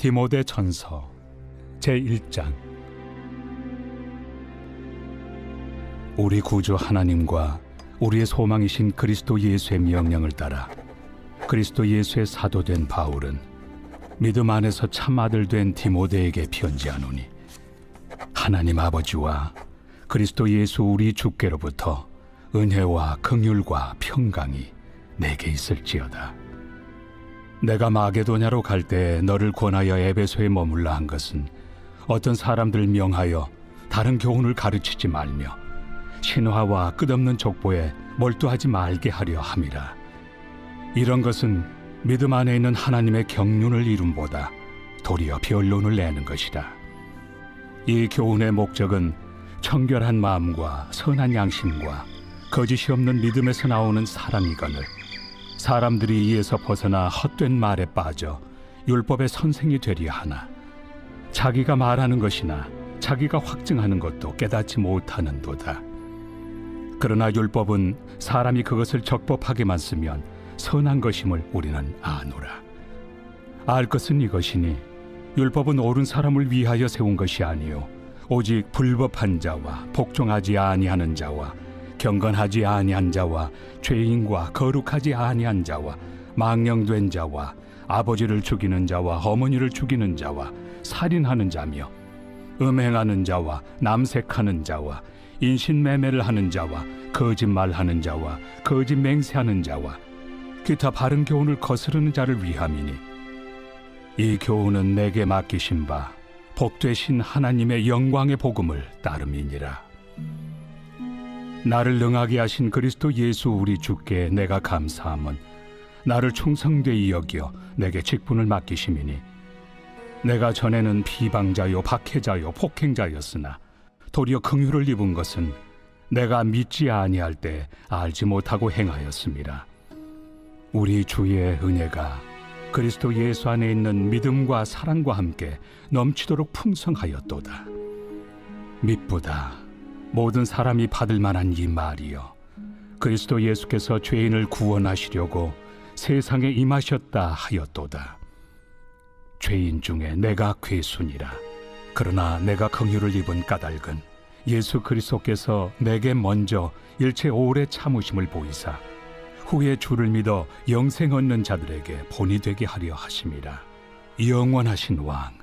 디모데 전서 제1장. 우리 구주 하나님과 우리의 소망이신 그리스도 예수의 명령을 따라 그리스도 예수의 사도된 바울은 믿음 안에서 참 아들 된 디모데에게 편지하노니, 하나님 아버지와 그리스도 예수 우리 주께로부터 은혜와 긍휼과 평강이 내게 있을지어다. 내가 마게도냐로 갈 때 너를 권하여 에베소에 머물라 한 것은 어떤 사람들 명하여 다른 교훈을 가르치지 말며 신화와 끝없는 족보에 몰두하지 말게 하려 함이라. 이런 것은 믿음 안에 있는 하나님의 경륜을 이룸보다 도리어 변론을 내는 것이다. 이 교훈의 목적은 청결한 마음과 선한 양심과 거짓이 없는 믿음에서 나오는 사랑이거늘, 사람들이 이에서 벗어나 헛된 말에 빠져 율법의 선생이 되려 하나 자기가 말하는 것이나 자기가 확증하는 것도 깨닫지 못하는도다. 그러나 율법은 사람이 그것을 적법하게만 쓰면 선한 것임을 우리는 아노라. 알 것은 이것이니 율법은 옳은 사람을 위하여 세운 것이 아니요 오직 불법한 자와 복종하지 아니하는 자와 경건하지 아니한 자와 죄인과 거룩하지 아니한 자와 망령된 자와 아버지를 죽이는 자와 어머니를 죽이는 자와 살인하는 자며 음행하는 자와 남색하는 자와 인신매매를 하는 자와 거짓말하는 자와 거짓 맹세하는 자와 기타 바른 교훈을 거스르는 자를 위함이니, 이 교훈은 내게 맡기신 바 복되신 하나님의 영광의 복음을 따름이니라. 나를 능하게 하신 그리스도 예수 우리 주께 내가 감사함은 나를 충성되이 여겨 내게 직분을 맡기심이니, 내가 전에는 비방자요 박해자요 폭행자였으나 도리어 긍휼을 입은 것은 내가 믿지 아니할 때 알지 못하고 행하였음이라. 우리 주의 은혜가 그리스도 예수 안에 있는 믿음과 사랑과 함께 넘치도록 풍성하였도다. mit보다 모든 사람이 받을 만한 이 말이여, 그리스도 예수께서 죄인을 구원하시려고 세상에 임하셨다 하였도다. 죄인 중에 내가 괴순이라. 그러나 내가 긍휼을 입은 까닭은 예수 그리스도께서 내게 먼저 일체 오래 참으심을 보이사 후에 주를 믿어 영생 얻는 자들에게 본이 되게 하려 하심이라. 영원하신 왕,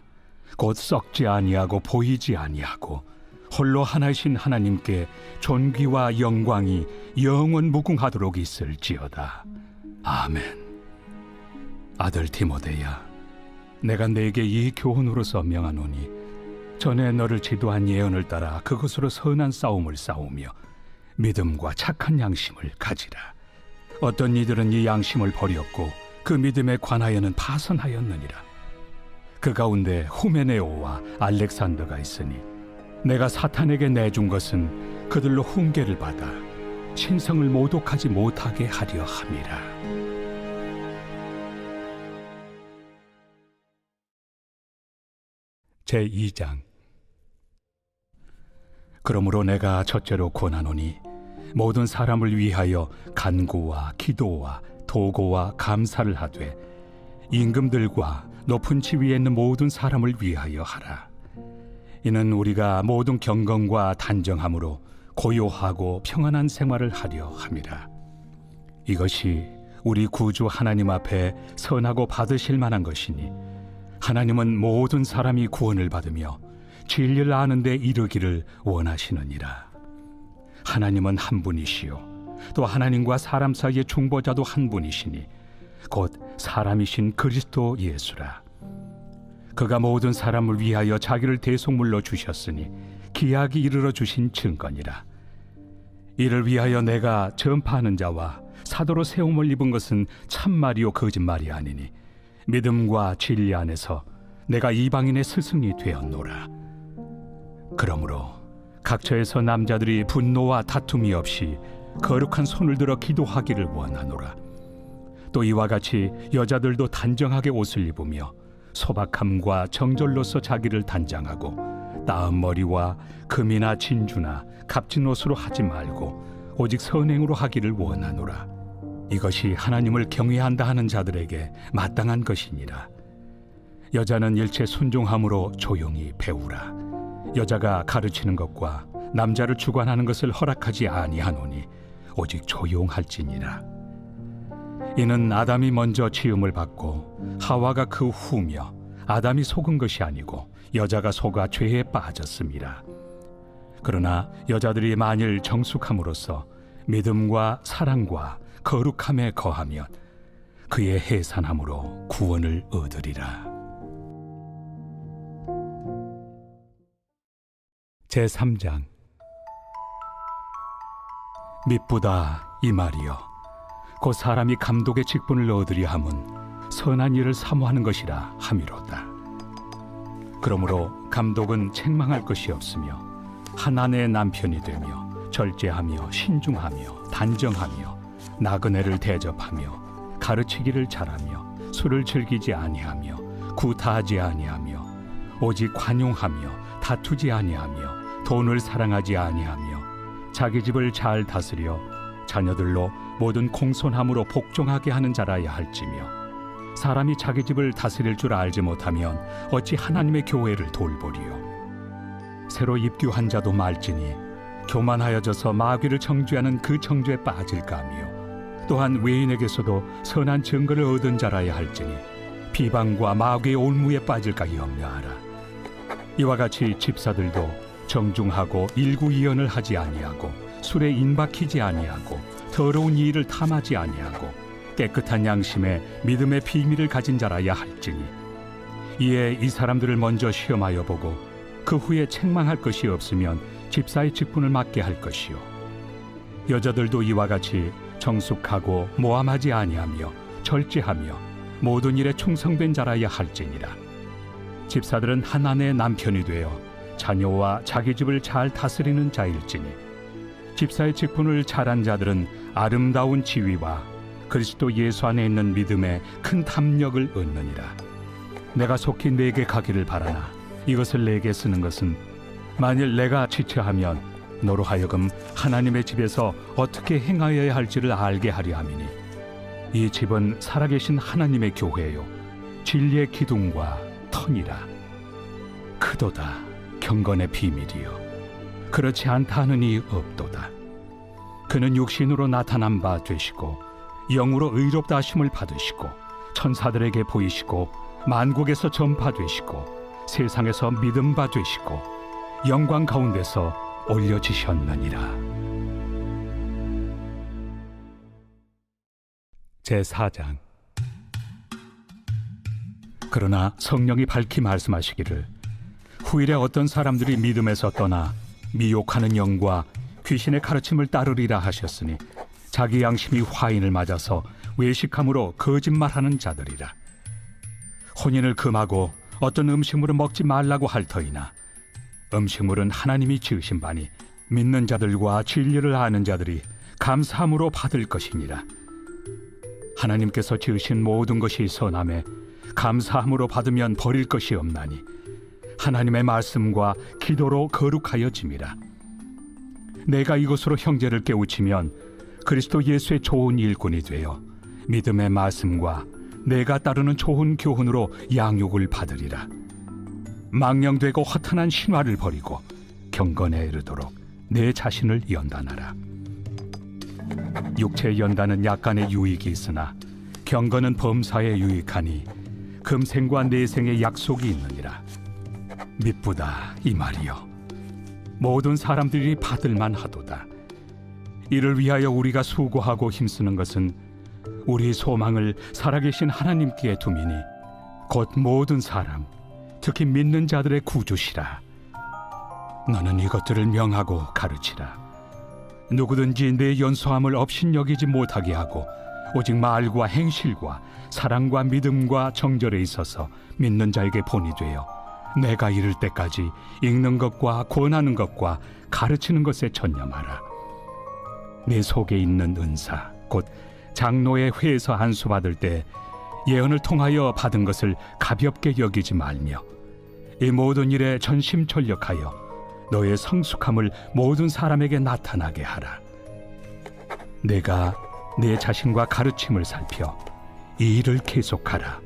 곧 썩지 아니하고 보이지 아니하고 홀로 하나이신 하나님께 존귀와 영광이 영원 무궁하도록 있을지어다. 아멘. 아들 디모데야, 내가 네게 이 교훈으로서 명하노니, 전에 너를 지도한 예언을 따라 그것으로 선한 싸움을 싸우며 믿음과 착한 양심을 가지라. 어떤 이들은 이 양심을 버렸고 그 믿음에 관하여는 파선하였느니라. 그 가운데 후메네오와 알렉산더가 있으니, 내가 사탄에게 내준 것은 그들로 훈계를 받아 신성을 모독하지 못하게 하려 함이라. 제2장. 그러므로 내가 첫째로 권하노니, 모든 사람을 위하여 간구와 기도와 도고와 감사를 하되 임금들과 높은 지위에 있는 모든 사람을 위하여 하라. 이는 우리가 모든 경건과 단정함으로 고요하고 평안한 생활을 하려 함이라. 이것이 우리 구주 하나님 앞에 선하고 받으실 만한 것이니, 하나님은 모든 사람이 구원을 받으며 진리를 아는 데 이르기를 원하시느니라. 하나님은 한 분이시요 또 하나님과 사람 사이의 중보자도 한 분이시니 곧 사람이신 그리스도 예수라. 그가 모든 사람을 위하여 자기를 대속물로 주셨으니 기약이 이르러 주신 증거니라. 이를 위하여 내가 전파하는 자와 사도로 세움을 입은 것은 참말이요 거짓말이 아니니, 믿음과 진리 안에서 내가 이방인의 스승이 되었노라. 그러므로 각처에서 남자들이 분노와 다툼이 없이 거룩한 손을 들어 기도하기를 원하노라. 또 이와 같이 여자들도 단정하게 옷을 입으며 소박함과 정절로서 자기를 단장하고 따은 머리와 금이나 진주나 값진 옷으로 하지 말고 오직 선행으로 하기를 원하노라. 이것이 하나님을 경외한다 하는 자들에게 마땅한 것이니라. 여자는 일체 순종함으로 조용히 배우라. 여자가 가르치는 것과 남자를 주관하는 것을 허락하지 아니하노니 오직 조용할지니라. 이는 아담이 먼저 지음을 받고 하와가 그 후며 아담이 속은 것이 아니고 여자가 속아 죄에 빠졌음이라. 그러나 여자들이 만일 정숙함으로써 믿음과 사랑과 거룩함에 거하면 그의 해산함으로 구원을 얻으리라. 제3장. 미쁘다 이 말이여, 곧 사람이 감독의 직분을 얻으려 함은 선한 일을 사모하는 것이라 함이로다. 그러므로 감독은 책망할 것이 없으며 한 아내의 남편이 되며 절제하며 신중하며 단정하며 나그네를 대접하며 가르치기를 잘하며 술을 즐기지 아니하며 구타하지 아니하며 오직 관용하며 다투지 아니하며 돈을 사랑하지 아니하며 자기 집을 잘 다스려 자녀들로 모든 공손함으로 복종하게 하는 자라야 할지며, 사람이 자기 집을 다스릴 줄 알지 못하면 어찌 하나님의 교회를 돌보리요. 새로 입교한 자도 말지니 교만하여져서 마귀를 정죄하는 그 정죄에 빠질까 하며, 또한 외인에게서도 선한 증거를 얻은 자라야 할지니 비방과 마귀의 올무에 빠질까 염려하라. 이와 같이 집사들도 정중하고 일구이연을 하지 아니하고 술에 인박히지 아니하고 더러운 일을 탐하지 아니하고 깨끗한 양심에 믿음의 비밀을 가진 자라야 할지니, 이에 이 사람들을 먼저 시험하여 보고 그 후에 책망할 것이 없으면 집사의 직분을 맡게 할 것이요. 여자들도 이와 같이 정숙하고 모함하지 아니하며 절제하며 모든 일에 충성된 자라야 할지니라. 집사들은 한 아내의 남편이 되어 자녀와 자기 집을 잘 다스리는 자일지니, 집사의 직분을 잘한 자들은 아름다운 지위와 그리스도 예수 안에 있는 믿음에 큰 탐욕을 얻느니라. 내가 속히 내게 가기를 바라나 이것을 내게 쓰는 것은, 만일 내가 지체하면 너로 하여금 하나님의 집에서 어떻게 행하여야 할지를 알게 하려 함이니, 이 집은 살아계신 하나님의 교회요 진리의 기둥과 터니라. 크도다 경건의 비밀이요 그렇지 않다 하느니 없도다. 그는 육신으로 나타난 바 되시고 영으로 의롭다 하심을 받으시고 천사들에게 보이시고 만국에서 전파되시고 세상에서 믿음 바 되시고 영광 가운데서 올려지셨느니라. 제4장. 그러나 성령이 밝히 말씀하시기를, 후일에 어떤 사람들이 믿음에서 떠나 미혹하는 영과 귀신의 가르침을 따르리라 하셨으니, 자기 양심이 화인을 맞아서 외식함으로 거짓말하는 자들이라. 혼인을 금하고 어떤 음식물을 먹지 말라고 할 터이나, 음식물은 하나님이 지으신 바니 믿는 자들과 진리를 아는 자들이 감사함으로 받을 것이니라. 하나님께서 지으신 모든 것이 선함에 감사함으로 받으면 버릴 것이 없나니, 하나님의 말씀과 기도로 거룩하여짐이라. 내가 이것으로 형제를 깨우치면 그리스도 예수의 좋은 일꾼이 되어 믿음의 말씀과 내가 따르는 좋은 교훈으로 양육을 받으리라. 망령되고 허탄한 신화를 버리고 경건에 이르도록 내 자신을 연단하라. 육체의 연단은 약간의 유익이 있으나 경건은 범사에 유익하니 금생과 내생의 약속이 있느니라. 미쁘다 이 말이여, 모든 사람들이 받을만 하도다. 이를 위하여 우리가 수고하고 힘쓰는 것은 우리 소망을 살아계신 하나님께 두미니, 곧 모든 사람, 특히 믿는 자들의 구주시라. 너는 이것들을 명하고 가르치라. 누구든지 내 연소함을 업신여기지 못하게 하고 오직 말과 행실과 사랑과 믿음과 정절에 있어서 믿는 자에게 본이 되어 내가 이를 때까지 읽는 것과 권하는 것과 가르치는 것에 전념하라. 내 속에 있는 은사, 곧 장로의 회에서 안수 받을 때 예언을 통하여 받은 것을 가볍게 여기지 말며, 이 모든 일에 전심전력하여 너의 성숙함을 모든 사람에게 나타나게 하라. 내가 내 자신과 가르침을 살펴 이 일을 계속하라.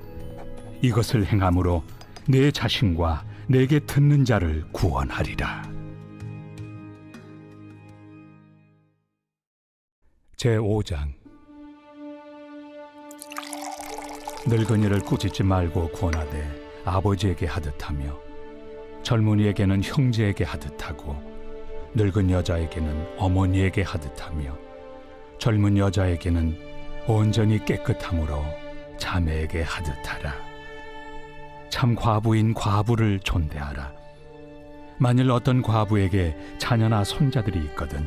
이것을 행함으로 내 자신과 내게 듣는 자를 구원하리라. 제5장. 늙은이를 꾸짖지 말고 권하되 아버지에게 하듯하며 젊은이에게는 형제에게 하듯하고 늙은 여자에게는 어머니에게 하듯하며 젊은 여자에게는 온전히 깨끗함으로 자매에게 하듯하라. 참 과부인 과부를 존대하라. 만일 어떤 과부에게 자녀나 손자들이 있거든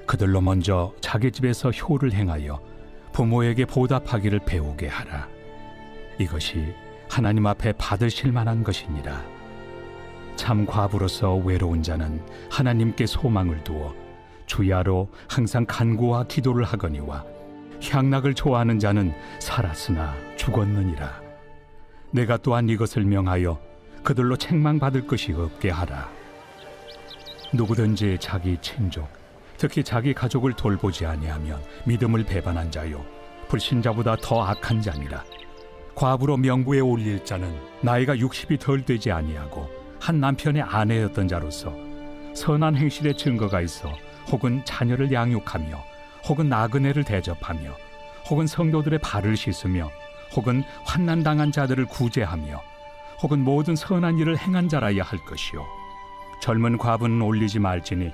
그들로 먼저 자기 집에서 효를 행하여 부모에게 보답하기를 배우게 하라. 이것이 하나님 앞에 받으실 만한 것이니라. 참 과부로서 외로운 자는 하나님께 소망을 두어 주야로 항상 간구와 기도를 하거니와 향락을 좋아하는 자는 살았으나 죽었느니라. 내가 또한 이것을 명하여 그들로 책망받을 것이 없게 하라. 누구든지 자기 친족, 특히 자기 가족을 돌보지 아니하면 믿음을 배반한 자요 불신자보다 더 악한 자니라. 과부로 명부에 올릴 자는 나이가 60이 덜 되지 아니하고 한 남편의 아내였던 자로서 선한 행실의 증거가 있어 혹은 자녀를 양육하며 혹은 나그네를 대접하며 혹은 성도들의 발을 씻으며 혹은 환난당한 자들을 구제하며 혹은 모든 선한 일을 행한 자라야 할 것이요 젊은 과부는 올리지 말지니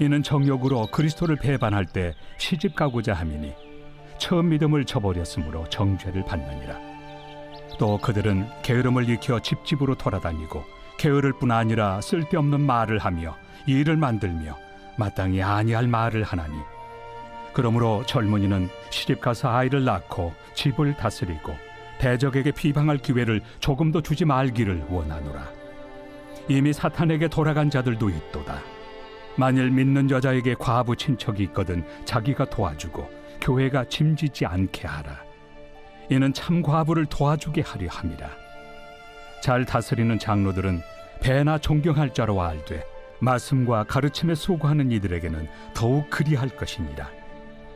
이는 정욕으로 그리스도를 배반할 때 시집 가고자 함이니 처음 믿음을 저버렸으므로 정죄를 받느니라. 또 그들은 게으름을 익혀 집집으로 돌아다니고 게으를 뿐 아니라 쓸데없는 말을 하며 일을 만들며 마땅히 아니할 말을 하나니 그러므로 젊은이는 시집가서 아이를 낳고 집을 다스리고 대적에게 비방할 기회를 조금도 주지 말기를 원하노라. 이미 사탄에게 돌아간 자들도 있도다. 만일 믿는 여자에게 과부 친척이 있거든 자기가 도와주고 교회가 짐지지 않게 하라. 이는 참 과부를 도와주게 하려 함이라. 잘 다스리는 장로들은 배나 존경할 자로 알되 말씀과 가르침에 수고하는 이들에게는 더욱 그리할 것이니라.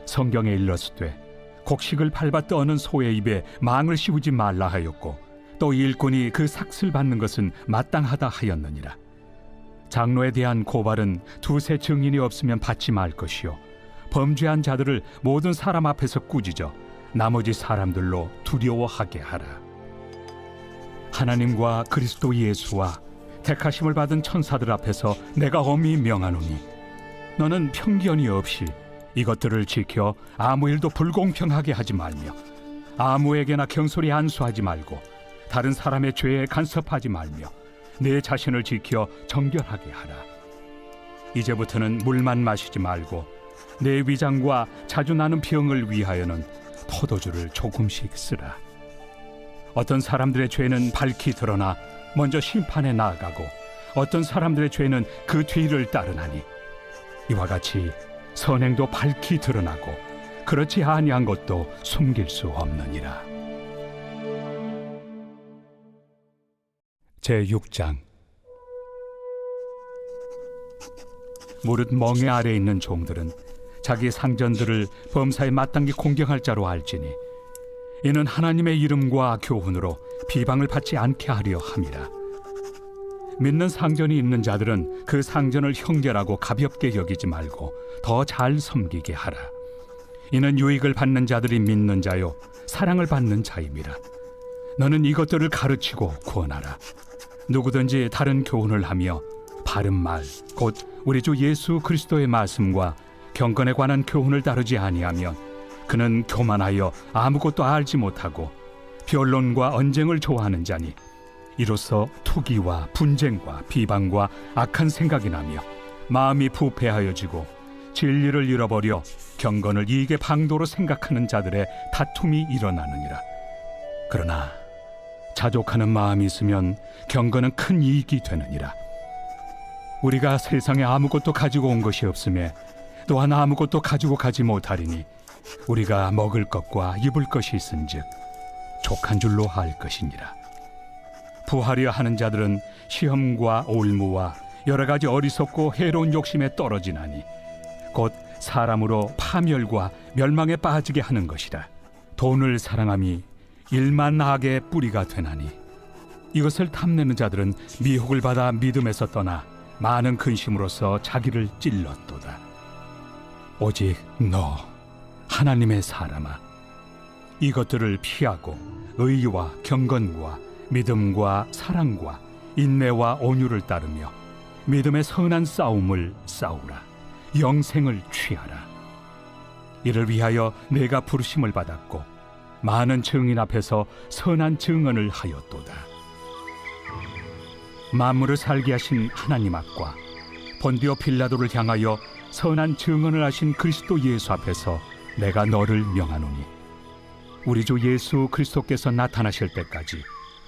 성경에 일렀으되 곡식을 밟아 떠는 소의 입에 망을 씌우지 말라 하였고 또 일꾼이 그 삭슬 받는 것은 마땅하다 하였느니라. 장로에 대한 고발은 두세 증인이 없으면 받지 말 것이요 범죄한 자들을 모든 사람 앞에서 꾸짖어 나머지 사람들로 두려워하게 하라. 하나님과 그리스도 예수와 택하심을 받은 천사들 앞에서 내가 엄히 명하노니 너는 편견이 없이 이것들을 지켜 아무 일도 불공평하게 하지 말며 아무에게나 경솔히 안수하지 말고 다른 사람의 죄에 간섭하지 말며 내 자신을 지켜 정결하게 하라. 이제부터는 물만 마시지 말고 내 위장과 자주 나는 병을 위하여는 포도주를 조금씩 쓰라. 어떤 사람들의 죄는 밝히 드러나 먼저 심판에 나아가고 어떤 사람들의 죄는 그 뒤를 따르나니 이와 같이 선행도 밝히 드러나고 그렇지 아니한 것도 숨길 수 없느니라. 제6장. 무릇 멍에 아래 있는 종들은 자기 상전들을 범사에 마땅히 공경할 자로 알지니 이는 하나님의 이름과 교훈으로 비방을 받지 않게 하려 함이라. 믿는 상전이 있는 자들은 그 상전을 형제라고 가볍게 여기지 말고 더 잘 섬기게 하라. 이는 유익을 받는 자들이 믿는 자요 사랑을 받는 자임이라. 너는 이것들을 가르치고 구원하라. 누구든지 다른 교훈을 하며 바른 말 곧 우리 주 예수 그리스도의 말씀과 경건에 관한 교훈을 따르지 아니하면 그는 교만하여 아무것도 알지 못하고 변론과 언쟁을 좋아하는 자니 이로써 투기와 분쟁과 비방과 악한 생각이 나며 마음이 부패하여지고 진리를 잃어버려 경건을 이익의 방도로 생각하는 자들의 다툼이 일어나느니라. 그러나 자족하는 마음이 있으면 경건은 큰 이익이 되느니라. 우리가 세상에 아무것도 가지고 온 것이 없음에 또한 아무것도 가지고 가지 못하리니 우리가 먹을 것과 입을 것이 있은즉 족한 줄로 할 것이니라. 부하려 하는 자들은 시험과 올무와 여러 가지 어리석고 해로운 욕심에 떨어지나니 곧 사람으로 파멸과 멸망에 빠지게 하는 것이라. 돈을 사랑함이 일만 악의 뿌리가 되나니 이것을 탐내는 자들은 미혹을 받아 믿음에서 떠나 많은 근심으로써 자기를 찔렀도다. 오직 너 하나님의 사람아, 이것들을 피하고 의와 경건과 믿음과 사랑과 인내와 온유를 따르며 믿음의 선한 싸움을 싸우라. 영생을 취하라. 이를 위하여 내가 부르심을 받았고 많은 증인 앞에서 선한 증언을 하였도다. 만물을 살게 하신 하나님 앞과 본디오 빌라도를 향하여 선한 증언을 하신 그리스도 예수 앞에서 내가 너를 명하노니 우리 주 예수 그리스도께서 나타나실 때까지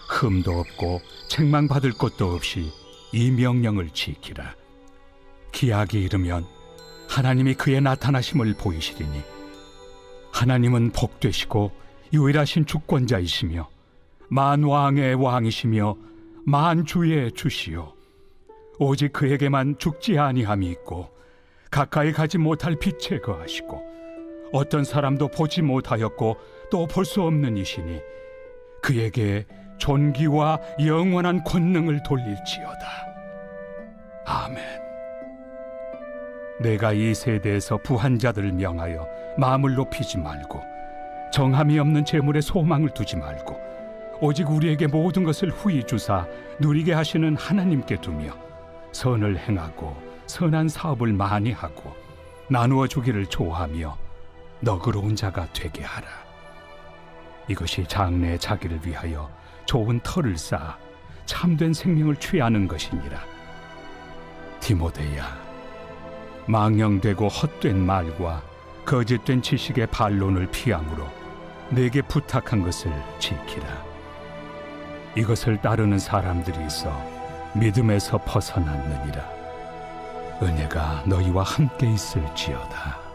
흠도 없고 책망받을 것도 없이 이 명령을 지키라. 기약이 이르면 하나님이 그의 나타나심을 보이시리니 하나님은 복되시고 유일하신 주권자이시며 만왕의 왕이시며 만주의 주시요 오직 그에게만 죽지 아니함이 있고 가까이 가지 못할 빛에 거하시고 어떤 사람도 보지 못하였고 또 볼 수 없는 이시니 그에게 존귀와 영원한 권능을 돌릴지어다. 아멘. 내가 이 세대에서 부한 자들을 명하여 마음을 높이지 말고 정함이 없는 재물에 소망을 두지 말고 오직 우리에게 모든 것을 후히 주사 누리게 하시는 하나님께 두며 선을 행하고 선한 사업을 많이 하고 나누어 주기를 좋아하며 너그러운 자가 되게 하라. 이것이 장래의 자기를 위하여 좋은 터를 쌓아 참된 생명을 취하는 것이니라. 디모데야, 망령되고 헛된 말과 거짓된 지식의 반론을 피함으로 내게 부탁한 것을 지키라. 이것을 따르는 사람들이 있어 믿음에서 벗어났느니라. 은혜가 너희와 함께 있을지어다.